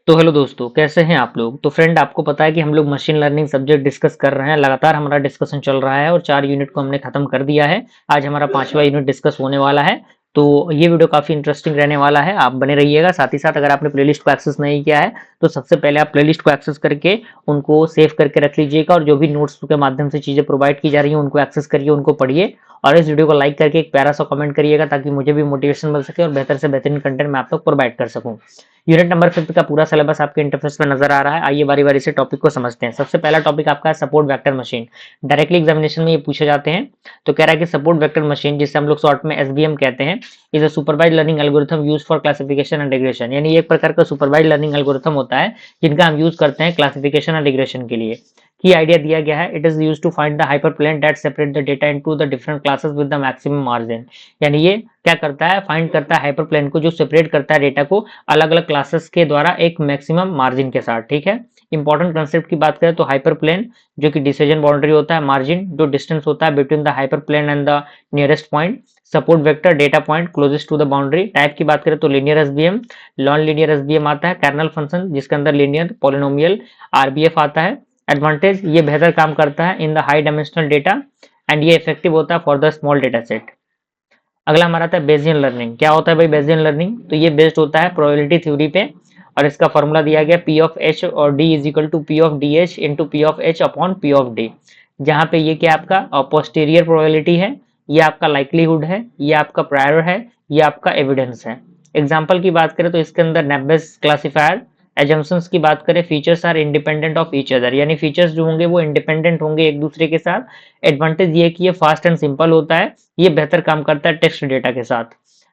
तो हेलो दोस्तों, कैसे हैं आप लोग। तो फ्रेंड, आपको पता है कि हम लोग मशीन लर्निंग सब्जेक्ट डिस्कस कर रहे हैं। लगातार हमारा डिस्कशन चल रहा है और 4 यूनिट को हमने खत्म कर दिया है। आज हमारा 5वां यूनिट डिस्कस होने वाला है। तो ये वीडियो काफी इंटरेस्टिंग रहने वाला है, आप बने रहिएगा। साथ ही साथ अगर आपने प्लेलिस्ट को एक्सेस नहीं किया है तो सबसे पहले आप प्लेलिस्ट को एक्सेस करके उनको सेव करके रख लीजिएगा, और जो भी नोट्स के माध्यम से चीजें प्रोवाइड की जा रही है उनको एक्सेस करिए, उनको पढ़िए। और इस वीडियो को लाइक करके एक प्यारा सा कमेंट करिएगा ताकि मुझे भी मोटिवेशन मिल सके और बेहतर से बेहतरीन कंटेंट मैं आप तक प्रोवाइड कर सकूं। यूनिट नंबर 5 का पूरा सिलेबस आपके इंटरफेस पे नजर आ रहा है। आइए बारी बारी से टॉपिक को समझते हैं। सबसे पहला टॉपिक आपका है support vector machine. Directly examination में ये पूछे जाते हैं। तो कह रहा है कि सपोर्ट वेक्टर मशीन, जिसे हम लोग शॉर्ट में एसवीएम कहते हैं, is a supervised learning algorithm used for classification and regression. यानी एक प्रकार का सुपरवाइज्ड लर्निंग एल्गोरिथम होता है जिनका हम यूज करते हैं क्लासिफिकेशन एंड रिग्रेशन के लिए। की आइडिया दिया गया है, it is used to find the hyperplane that separate the data into the different classes with the maximum margin. यानी ये क्या करता है, फाइंड करता है हाइपरप्लेन को जो सेपरेट करता है डेटा को अलग अलग क्लासेस के द्वारा एक मैक्सिमम मार्जिन के साथ। ठीक है। इंपॉर्टेंट कंसेप्ट की बात करें तो हाइपरप्लेन जो कि डिसीजन बाउंड्री होता है, मार्जिन जो डिस्टेंस होता है between the hyperplane and the nearest point, support vector data point closest to the boundary. Type की बात करें तो linear SVM, non linear SVM आता है, कर्नल फंक्शन जिसके अंदर लीनियर पॉलिनोमियल आरबीएफ आता है। एडवांटेज, ये बेहतर काम करता है in the high dimensional data and ये इफेक्टिव होता है for the small data set. अगला हमारा आता है बेसियन लर्निंग। क्या होता है भाई बेसियन लर्निंग, तो ये बेस्ड होता है प्रोबेबिलिटी थ्योरी पे, और इसका फॉर्मूला दिया गया पी ऑफ एच और D is equal to P of D H into P of H upon P of D. जहाँ पे ये क्या आपका पोस्टीरियर प्रोबेबिलिटी है, ये आपका लाइकलीहुड है, ये आपका प्रायर है, ये आपका एविडेंस है। एग्जाम्पल की बात करें तो इसके अंदर नेबेस क्लासिफायर। एजम्पशंस की बात करें, features are independent of each other, यानी फीचर्स जो होंगे वो इंडिपेंडेंट होंगे एक दूसरे के साथ। एडवांटेज ये कि ये फास्ट एंड सिंपल होता है, ये बेहतर काम करता है टेक्स्ट डेटा के साथ।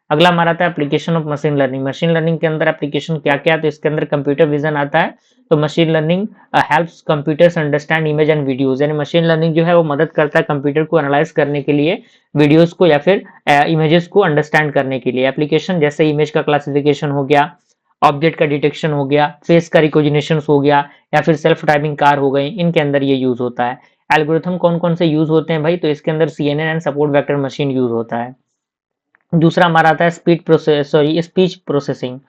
अगला हमारा आता है application of machine learning. Machine learning के अंदर एप्लीकेशन क्या क्या है, तो इसके अंदर कंप्यूटर विजन आता है। तो machine learning helps computers understand image and videos, यानी मशीन लर्निंग जो है वो मदद करता है कंप्यूटर को एनालाइज करने के लिए, वीडियोस को या फिर इमेजेस को अंडरस्टैंड करने के लिए। एप्लीकेशन जैसे इमेज का क्लासिफिकेशन हो गया, ऑब्जेक्ट का डिटेक्शन हो गया, फेस का रिकॉग्निशन हो गया, या फिर सेल्फ ड्राइविंग कार हो गई, इनके अंदर ये यूज होता है। एल्गोरिथम कौन कौन से यूज होते हैं भाई, तो इसके अंदर CNN and support vector machine use होता है। दूसरा हमारा आता है स्पीच प्रोसेसिंग।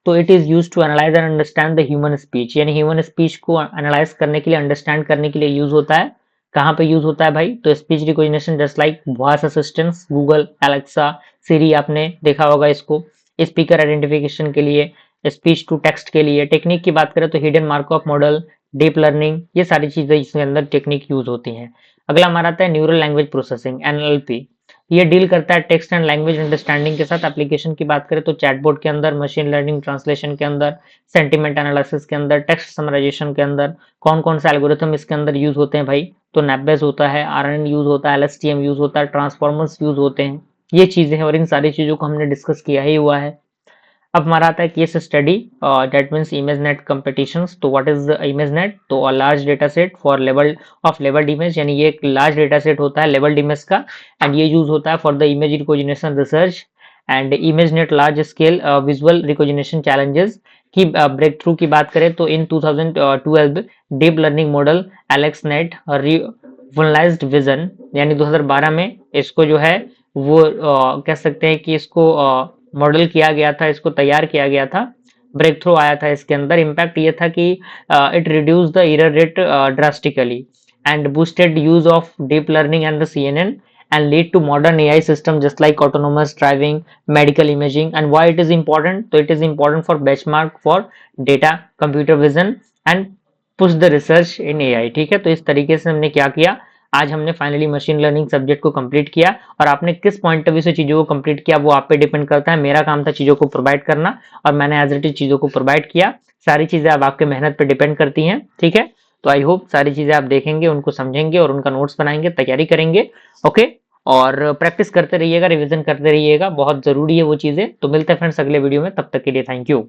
तो it is use to analyse and understand the human speech, यानी ह्यूमन स्पीच को एनालाइज करने के लिए, अंडरस्टैंड करने के लिए यूज होता है। कहाँ पे यूज होता है भाई, तो speech recognition just like voice assistants, Google, Alexa, Siri, आपने देखा होगा इसको। स्पीकर आइडेंटिफिकेशन के लिए, स्पीच टू टेक्स्ट के लिए। टेक्निक की बात करें तो hidden markup model, deep learning, ये सारी चीजें इसके अंदर टेक्निक यूज होती हैं। अगला हमारा आता है न्यूरल लैंग्वेज प्रोसेसिंग, एनएलपी। ये डील करता है टेक्स्ट एंड लैंग्वेज अंडरस्टैंडिंग के साथ। एप्लीकेशन की बात करें तो चैटबॉट के अंदर, मशीन लर्निंग ट्रांसलेशन के अंदर, सेंटिमेंट एनालिसिस के अंदर, टेक्स्ट समराइजेशन के अंदर। कौन कौन सा एल्गोरिथम इसके अंदर यूज होते हैं भाई, तो नेबेस होता है, आरएनएन यूज होता है, एलएसटीएम यूज होता है, ट्रांसफॉर्मर्स यूज होते हैं। ये चीजें हैं और इन सारी चीजों को हमने डिस्कस किया ही हुआ है। अब हमारा आता है case study, that means image net competitions. तो व्हाट इज इमेज नेट, तो a large data set for लेवल ऑफ लेवल्ड इमेज, यानी ये एक लार्ज डेटा सेट होता है लेवल्ड इमेज का, एंड ये यूज होता है for the image recognition research. And image net large scale visual recognition challenges की ब्रेक थ्रू की बात करें तो in 2012 deep learning model Alex net रिवोलाइज्ड vision, यानी 2012 में इसको जो है वो कह सकते हैं कि इसको मॉडल किया गया था, इसको तैयार किया गया था, ब्रेक थ्रू आया था इसके अंदर। इम्पैक्ट ये था कि it reduce the error rate drastically and boosted use of deep learning and the CNN and lead to modern AI system just like autonomous driving, medical imaging. And why it is important, so it is important for benchmark for data computer vision and push the research in AI। ठीक है, तो इस तरीके से हमने क्या किया, आज हमने फाइनली मशीन लर्निंग सब्जेक्ट को कंप्लीट किया। और आपने किस पॉइंट ऑफ व्यू से चीजों को कंप्लीट किया वो आप पे डिपेंड करता है। मेरा काम था चीजों को प्रोवाइड करना और मैंने एज इट इज चीजों को प्रोवाइड किया। सारी चीजें अब आपके मेहनत पे डिपेंड करती हैं। ठीक है, तो आई होप सारी चीजें आप देखेंगे, उनको समझेंगे और उनका नोट्स बनाएंगे, तैयारी करेंगे। ओके, और प्रैक्टिस करते रहिएगा, रिवीजन करते रहिएगा, बहुत जरूरी है वो चीजें। तो मिलते हैं फ्रेंड्स अगले वीडियो में, तब तक के लिए थैंक यू।